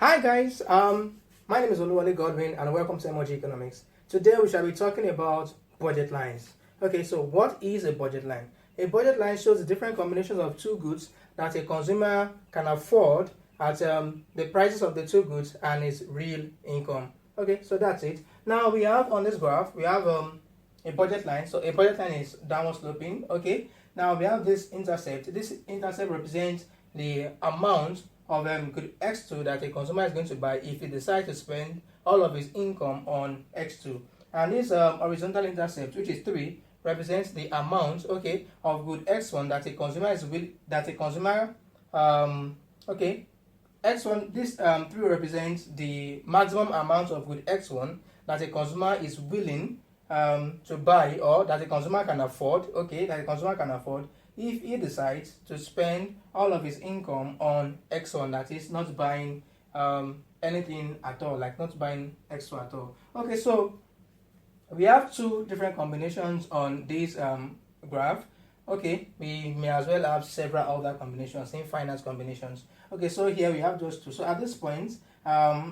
Hi guys, my name is Oluwale Godwin and welcome to MOG Economics. Today we shall be talking about budget lines. Okay, so what is a budget line? A budget line shows the different combinations of two goods that a consumer can afford at the prices of the two goods and his real income. Okay, so that's it. Now we have on this graph, we have a budget line. So a budget line is downward sloping. Okay, now we have this intercept. This intercept represents the amount of good X2 that a consumer is going to buy if he decides to spend all of his income on X2. And this horizontal intercept, which is 3, represents the amount, okay, of good X1 that a consumer is okay, X1, this 3 represents the maximum amount of good X1 that a consumer is willing to buy, or that a consumer can afford, okay, that a consumer can afford if he decides to spend all of his income on X1, that is not buying anything at all, like not buying X2 at all. Okay, so we have two different combinations on this graph. Okay, we may as well have several other combinations, infinite combinations. Okay, so here we have those two. So at this point, we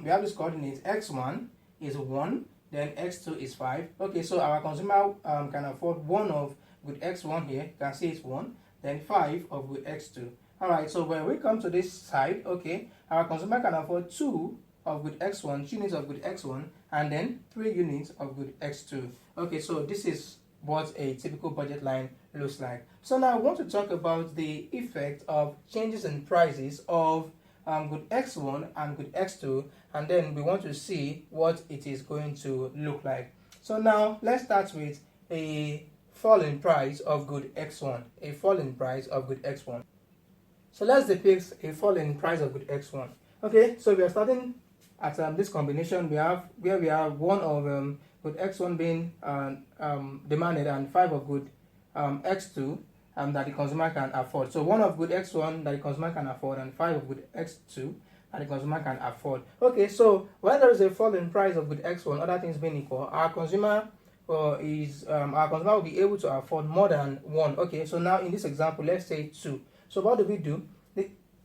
have this coordinate x1 is 1, then x2 is 5. Okay, so our consumer can afford 1 of good x1 here, you can see it's 1, then 5 of good x2. Alright, so when we come to this side, okay, our consumer can afford 2 of good x1, 2 units of good x1, and then 3 units of good x2. Okay, so this is what a typical budget line looks like. So now I want to talk about the effect of changes in prices of good x1 and good x2, and then we want to see what it is going to look like. So now let's start with a fall in price of good x1, a fall in price of good x1. So let's depict a fall in price of good x1. Okay, so we are starting at this combination. We have 1 of good x1 being demanded and 5 of good x2 that the consumer can afford. So 1 of good x1 that the consumer can afford and 5 of good x2 that the consumer can afford. Okay, so when there is a fall in price of good x1, other things being equal, our consumer will be able to afford more than 1. Okay, so now in this example, let's say 2. So what do?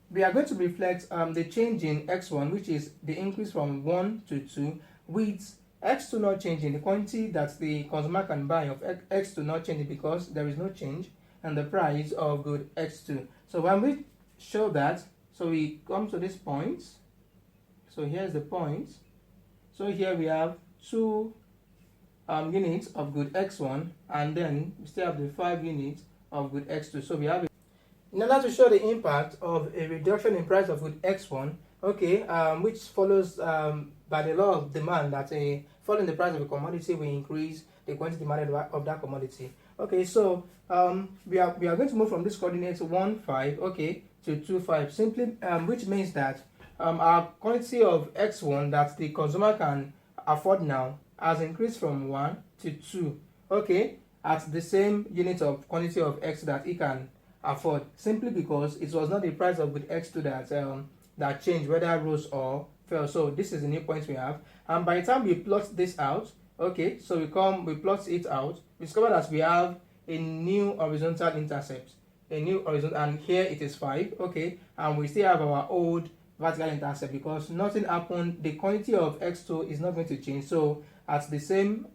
We are going to reflect the change in x1, which is the increase from 1 to 2, with x2 not changing, the quantity that the consumer can buy of x2 not changing because there is no change in the price of good x2. So when we show that, so we come to this point. So here's the point. So here we have 2 units of good x1, and then we still have the 5 units of good x2. So we have in order to show the impact of a reduction in price of good x1, okay, which follows by the law of demand, that a fall in the price of a commodity will increase the quantity demanded of that commodity. Okay, so we are going to move from this coordinate 1, 5, okay, to 2, 5, simply, which means that our quantity of x1 that the consumer can afford now has increased from 1 to 2, okay, at the same unit of quantity of x that he can afford, simply because it was not the price of good x2 that changed, whether rose or fell. So this is the new point we have, and by the time we plot this out, okay, so we plot it out, we discover that we have a new horizontal intercept, and here it is 5, okay, and we still have our old vertical intercept because nothing happened. The quantity of x2 is not going to change, so at the same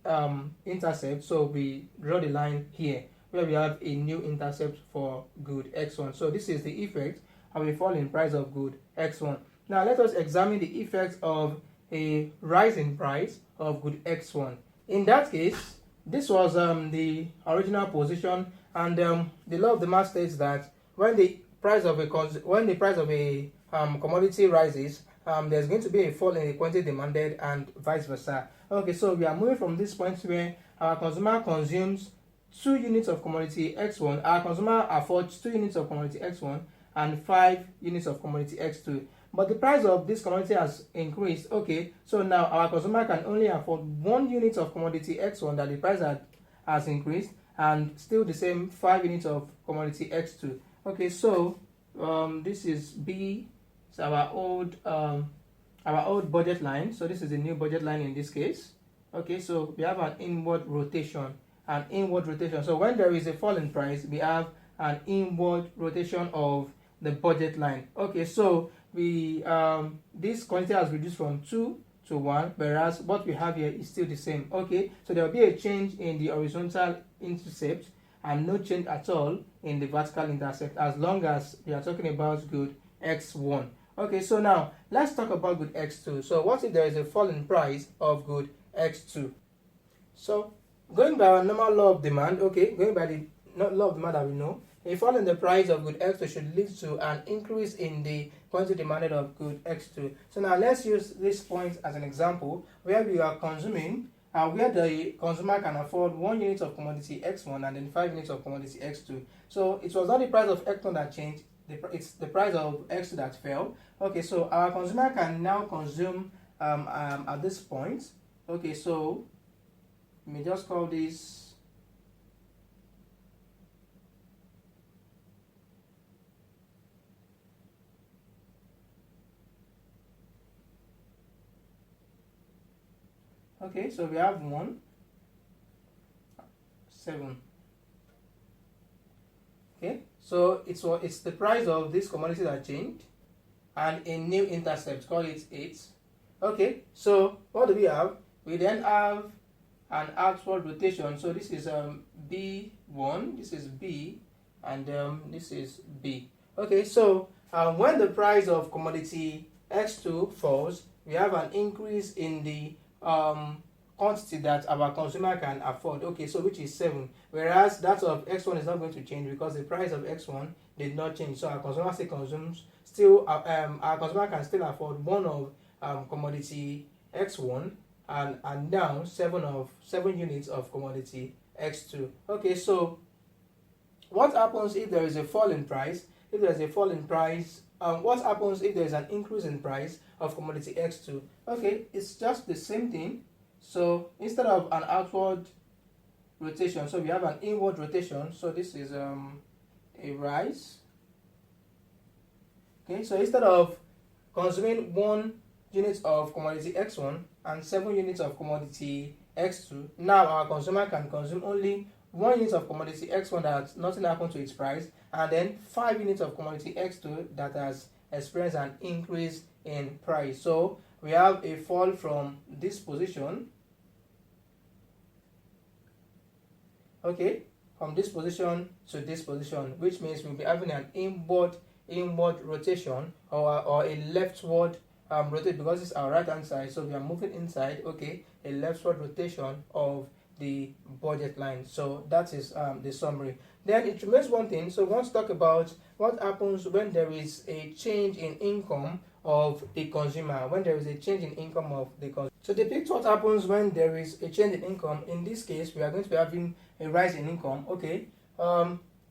intercept, so we draw the line here where we have a new intercept for good x1. So this is the effect of a fall in price of good x1. Now let us examine the effect of a rise in price of good x1. In that case, this was the original position, and the law of demand states that when the price of a commodity rises, there's going to be a fall in the quantity demanded and vice versa. Okay, so we are moving from this point where our consumer consumes 2 units of commodity x1, our consumer affords 2 units of commodity x1 and 5 units of commodity x2. But the price of this commodity has increased. Okay, so now our consumer can only afford 1 unit of commodity x1 that the price has increased, and still the same 5 units of commodity x2. Okay, so this is B. It's our old budget line. So this is the new budget line in this case. Okay, so we have an inward rotation. So when there is a fall in price, we have an inward rotation of the budget line. Okay, so we this quantity has reduced from 2 to 1, whereas what we have here is still the same. Okay, so there will be a change in the horizontal intercept and no change at all in the vertical intercept, as long as we are talking about good X1. Okay, so now let's talk about good X2. So what if there is a fall in price of good X2? So going by our normal law of demand, okay, going by the law of demand that we know, a fall in the price of good X2 should lead to an increase in the quantity demanded of good X2. So now let's use this point as an example where we are consuming where the consumer can afford 1 unit of commodity X1 and then 5 units of commodity X2. So it was not the price of X1 that changed, it's the price of X2 that fell. Okay, so our consumer can now consume at this point. Okay, so we may just call this okay, so we have 1, 7. Okay, so it's the price of this commodity that changed and a new intercept, call it 8. Okay, so what do we have? We then have an outward rotation. So this is B1, this is B, and this is B. Okay, so when the price of commodity X2 falls, we have an increase in the quantity that our consumer can afford. Okay, so which is 7, whereas that of X1 is not going to change because the price of X1 did not change. So our consumer still consumes, our consumer can still afford 1 of commodity X1 and now 7 units of commodity X2. Okay, so what happens if there is a fall in price? If there is a fall in price, what happens if there is an increase in price of commodity X2? Okay, it's just the same thing. So instead of an outward rotation, so we have an inward rotation. So this is a rise. Okay, so instead of consuming 1 unit of commodity X1 and 7 units of commodity X2, now our consumer can consume only 1 unit of commodity X1 that nothing happened to its price, and then 5 units of commodity X2 that has experienced an increase in price. So we have a fall from this position, okay, from this position to this position, which means we'll be having an inward rotation or a leftward rotate, because it's our right hand side, so we are moving inside. Okay, a leftward rotation of the budget line. So that is the summary. Then it remains one thing. So we want to talk about what happens when there is a change in income of the consumer. When there is a change in income of the consumer. So depict what happens when there is a change in income. In this case, we are going to be having a rise in income. Okay.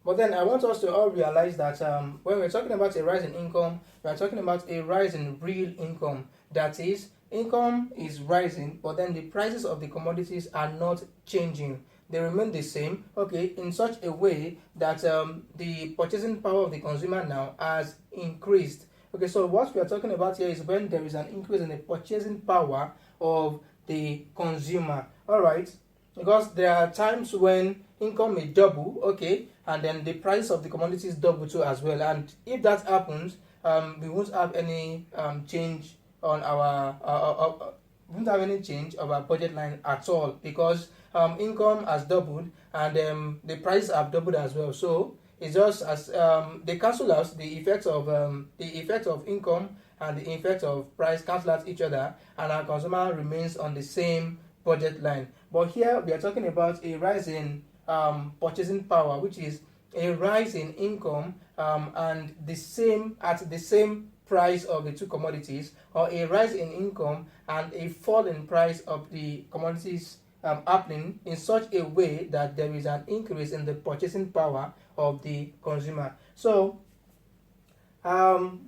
But then I want us to all realize that when we're talking about a rise in income, we're talking about a rise in real income. That is, income is rising, but then the prices of the commodities are not changing. They remain the same, okay, in such a way that the purchasing power of the consumer now has increased. Okay, so what we are talking about here is when there is an increase in the purchasing power of the consumer. All right, because there are times when income may double, okay, and then the price of the commodities double too as well. And if that happens, we won't have any change on our we won't have any change of our budget line at all, because income has doubled and the prices have doubled as well. So it's just as they cancel out the effects of income and the effect of price cancel out each other, and our consumer remains on the same budget line. But here we are talking about a rise in purchasing power, which is a rise in income and the same price of the two commodities, or a rise in income and a fall in price of the commodities happening in such a way that there is an increase in the purchasing power of the consumer. So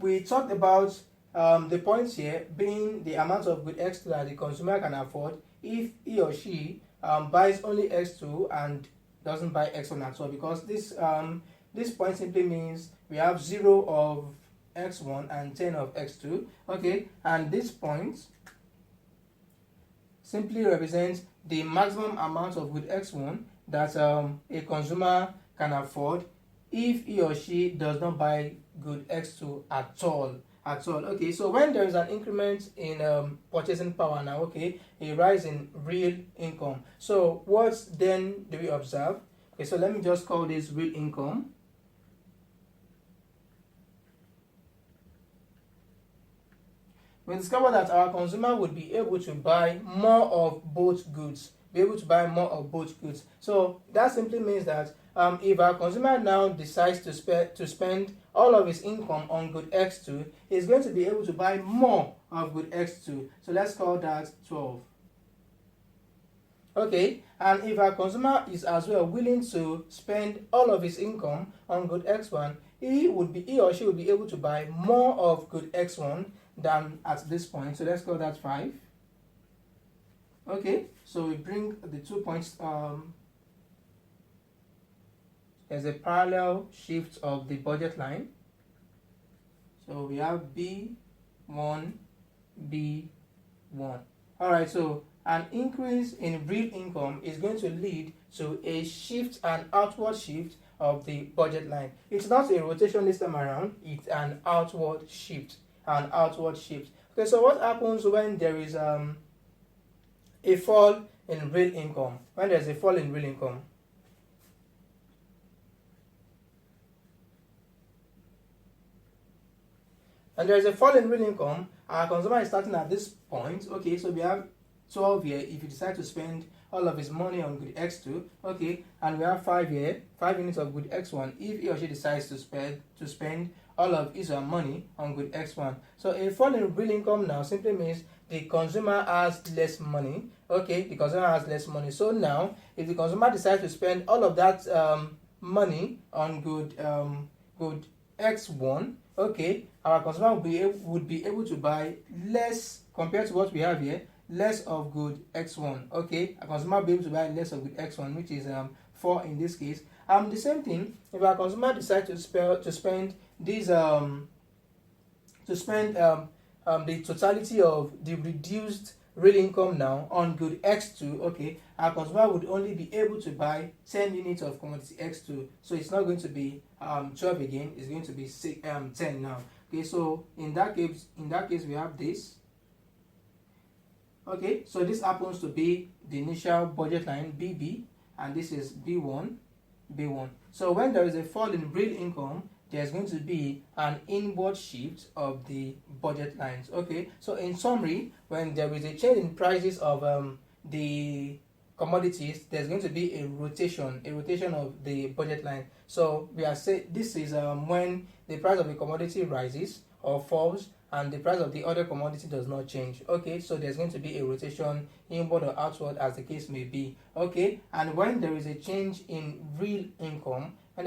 we talked about the points here being the amount of good X2 that the consumer can afford if he or she buys only X2 and doesn't buy X1 at all, because this point simply means we have 0 of X1 and 10 of X2. Okay, and this point simply represents the maximum amount of good X1 that a consumer can afford if he or she does not buy good X2 at all. Okay, so when there is an increment in purchasing power now, okay, a rise in real income, so what then do we observe? Okay, so let me just call this real income. We discover that our consumer would be able to buy more of both goods, So that simply means that if our consumer now decides to spend all of his income on good X2, he's going to be able to buy more of good X2. So let's call that 12. Okay, and if our consumer is as well willing to spend all of his income on good X1, he or she would be able to buy more of good X1 than at this point. So let's call that 5. Okay, so we bring the 2 points. There's a parallel shift of the budget line. So we have B1, B1. Alright, so an increase in real income is going to lead to a shift, an outward shift of the budget line. It's not a rotation this time around, it's an outward shift. Okay, so what happens when there is a fall in real income? When there's a fall in real income, and there is a fall in real income, our consumer is starting at this point. Okay, so we have 12 here if you decide to spend all of his money on good X2, okay, and we have 5 here, 5 units of good X1 if he or she decides to spend all of his or her money on good X1. So a fall in real income now simply means the consumer has less money. Okay, the consumer has less money. So now, if the consumer decides to spend all of that money on good X1, okay, our consumer would be able to buy less compared to what we have here, less of good X1. Okay, a consumer will be able to buy less of good X1, which is 4 in this case. The same thing, if our consumer decides to spend these the totality of the reduced real income now on good X2, okay, our consumer would only be able to buy 10 units of commodity X2. So it's not going to be 12 again, it's going to be 10 now. Okay, so in that case we have this. Okay, so this happens to be the initial budget line BB, and this is B1. So when there is a fall in real income, there's going to be an inward shift of the budget lines. Okay, so in summary, when there is a change in prices of the commodities, there's going to be a rotation of the budget line. So we are saying this is when the price of a commodity rises or falls and the price of the other commodity does not change. Okay, so there's going to be a rotation inward or outward as the case may be. Okay, and when there is a change in real income, we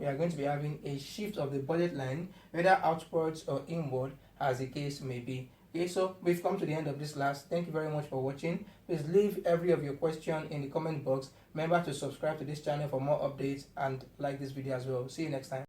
are going to be having a shift of the budget line, whether outwards or inward as the case may be. Okay, so we've come to the end of this class. Thank you very much for watching. Please leave every of your question in the comment box. Remember to subscribe to this channel for more updates and like this video as well. See you next time.